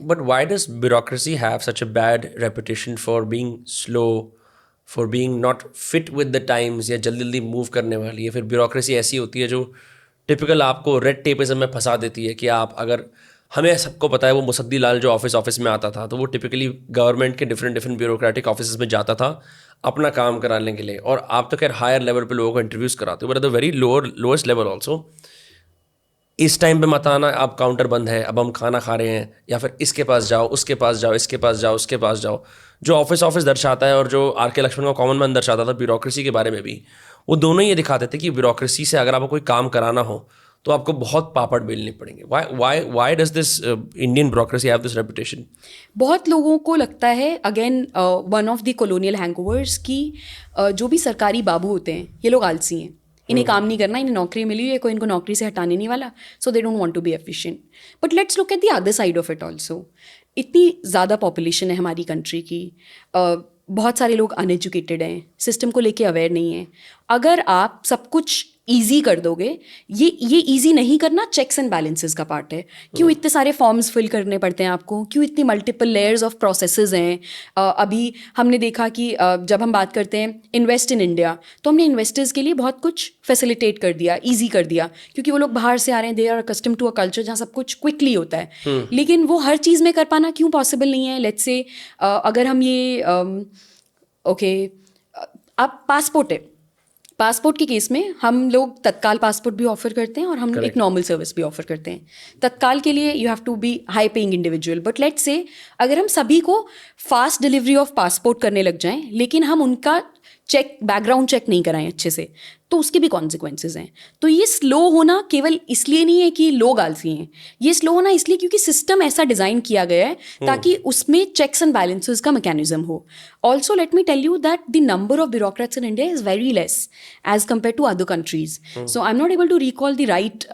But why does bureaucracy have such a bad reputation for being slow, for being not fit with the times, या जल्दी जल्दी move करने वाली है? फिर ब्यूरोक्रेसी ऐसी होती है जो टिपिकल आपको रेड टेपिज्म में फंसा देती है कि आप अगर, हमें सबको पता है वो मुसद्दी लाल जो ऑफिस ऑफिस में आता था, तो वो टिपिकली गवर्नमेंट के डिफरेंट डिफरेंट ब्यूरोक्रेटिक ऑफिस में जाता था अपना काम कराने के लिए, और आप तो खैर हायर लेवल पे लोगों को इंटरव्यूज कराते हो, but at the very lowest level also इस टाइम पे मत आना, अब काउंटर बंद है, अब हम खाना खा रहे हैं, या फिर इसके पास जाओ, उसके पास जाओ, इसके पास जाओ, उसके पास जाओ, जो ऑफिस ऑफिस दर्शाता है और जो आर के लक्ष्मण का कॉमन मैन दर्शाता था ब्यूरोक्रेसी के बारे में भी, वो दोनों ही ये दिखाते थे कि ब्यूरोक्रेसी से अगर आपको कोई काम कराना हो तो आपको बहुत पापड़ बेलने पड़ेंगे. Why does this Indian bureaucracy have this reputation? बहुत लोगों को लगता है, again one of the colonial hangovers, की जो भी सरकारी बाबू होते हैं ये लोग आलसी हैं, इन्हें काम नहीं करना, इन्हें नौकरी मिली हुई है, कोई इनको नौकरी से हटाने नहीं वाला, so they don't want to be efficient. But let's look at the other side of it also. इतनी ज़्यादा पॉपुलेशन है हमारी कंट्री की, बहुत सारे लोग अनएजुकेटेड हैं, सिस्टम को लेके अवेयर नहीं है. अगर आप सब कुछ ईजी कर दोगे, ये ईजी नहीं करना चेक्स एंड बैलेंसेस का पार्ट है. क्यों इतने सारे फॉर्म्स फिल करने पड़ते हैं आपको, क्यों इतनी मल्टीपल लेयर्स ऑफ प्रोसेसेस हैं. अभी हमने देखा कि जब हम बात करते हैं इन्वेस्ट इन इंडिया, तो हमने इन्वेस्टर्स के लिए बहुत कुछ फैसिलिटेट कर दिया, ईजी कर दिया, क्योंकि वो लोग बाहर से आ रहे हैं, they are accustomed to a culture जहाँ सब कुछ क्विकली होता है. लेकिन वो हर चीज़ में कर पाना क्यों पॉसिबल नहीं है? लेट्स से अगर हम ये ओके, आप पासपोर्ट है, पासपोर्ट के केस में हम लोग तत्काल पासपोर्ट भी ऑफर करते हैं और हम एक नॉर्मल सर्विस भी ऑफर करते हैं. तत्काल के लिए you have to be high paying individual. But let's say अगर हम सभी को फास्ट डिलीवरी ऑफ पासपोर्ट करने लग जाएं, लेकिन हम उनका बैकग्राउंड चेक नहीं कराएं अच्छे से, तो उसके भी कॉन्सिक्वेंसेज हैं. तो ये स्लो होना केवल इसलिए नहीं है कि लोग आलसी हैं, ये स्लो होना इसलिए क्योंकि सिस्टम ऐसा डिज़ाइन किया गया है ताकि उसमें चेक्स एंड बैलेंसेस का मैकेनिज्म हो. Also let me tell you that the number of bureaucrats in India is very less as compare to other countries. So I am not able to recall the right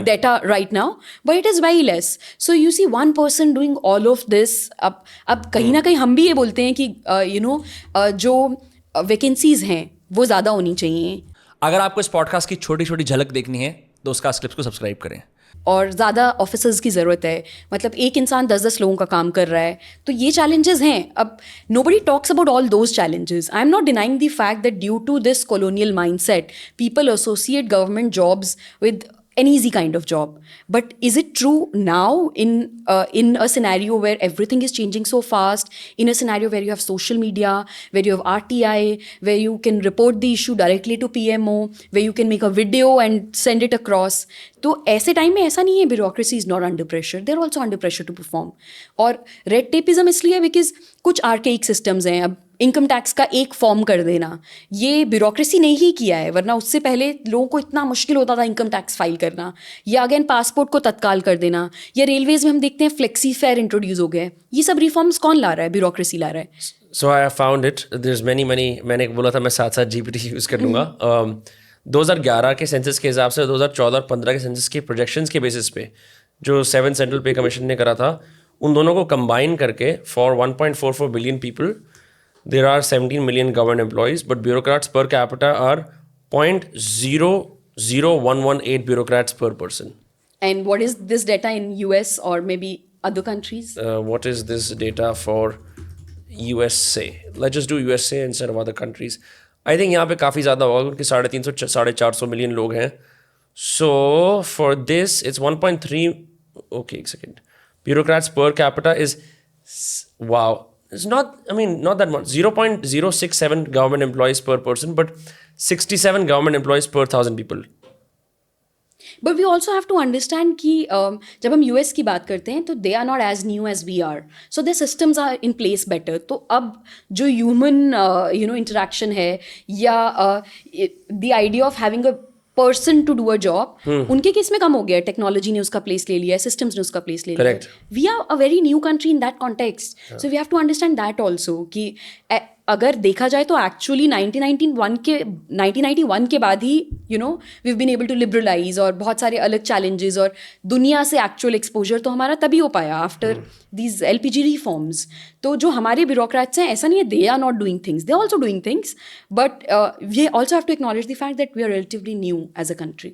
data right now, but it is very less. So you see one person doing all of this. अब कहीं ना कहीं हम भी ये बोलते हैं कि जो वैकेंसीज हैं वो ज़्यादा होनी चाहिए. अगर आपको इस पॉडकास्ट की छोटी छोटी झलक देखनी है तो उसका क्लिप्स को सब्सक्राइब करें. और ज़्यादा ऑफिसर्स की ज़रूरत है, मतलब एक इंसान 10-10 लोगों का काम कर रहा है, तो ये चैलेंजेस हैं. अब nobody talks about all those challenges. I am not denying the fact that due to this colonial mindset people associate government jobs with an easy kind of job. But is it true now in a scenario where everything is changing so fast, in a scenario where you have social media, where you have RTI, where you can report the issue directly to PMO, where you can make a video and send it across? तो ऐसे time में ऐसा नहीं है bureaucracy is not under pressure, they are also under pressure to perform. और red tapism इसलिए because कुछ archaic systems हैं. अब इनकम टैक्स का एक फॉर्म कर देना, ये ब्यूरोक्रेसी ने ही किया है, वरना उससे पहले लोगों को इतना मुश्किल होता था इनकम टैक्स फाइल करना. या अगेन पासपोर्ट को तत्काल कर देना, या रेलवेज में हम देखते हैं फ्लेक्सी फेयर इंट्रोड्यूस हो गए. ये सब रिफॉर्म्स कौन ला रहा है? ब्यूरोक्रेसी ला रहा है. So I found it, there is many मैंने बोला था मैं साथ साथ GPT यूज़ कर लूँगा. 2011 के सेंसस के हिसाब से 2014 और 15 के सेंसस के प्रोजेक्शंस के बेसिस पे जो 7 सेंट्रल पे कमीशन ने करा था, उन दोनों को कंबाइन करके for 1.44 billion people there are 17 million government employees, but bureaucrats per capita are 0.00118 bureaucrats per person. And what is this data in US or maybe other countries? What is this data for USA? Let's just do USA instead of other countries. I think यहाँ पे काफ़ी ज़्यादा होगा क्योंकि 350-450 million लोग हैं. So for this it's 1.3. Okay, एक second. Bureaucrats per capita is wow. It's not, I mean, not that much. 0.067 government employees per person, but 67 government employees per 1,000 people. But we also have to understand कि जब हम US की बात करते हैं तो they are not as new as we are, so their systems are in place better. तो अब जो ह्यूमन इंटरेक्शन है, या the idea of having a person to do a job, उनके केस में कम हो गया. टेक्नोलॉजी ने उसका प्लेस ले लिया है, सिस्टम्स ने उसका प्लेस ले लिया है. We are a very new country in that context, so we have to understand that also कि अगर देखा जाए तो एक्चुअली 1991 के बाद ही we have been able to liberalise, और बहुत सारे अलग चैलेंजेस और दुनिया से एक्चुअल एक्सपोजर तो हमारा तभी हो पाया आफ्टर दीज LPG रिफॉर्म्स. तो जो हमारे ब्यूरोक्रेट्स हैं, ऐसा नहीं है they are not doing things, they are also doing things, but we also have to acknowledge the fact that we are relatively new as a country.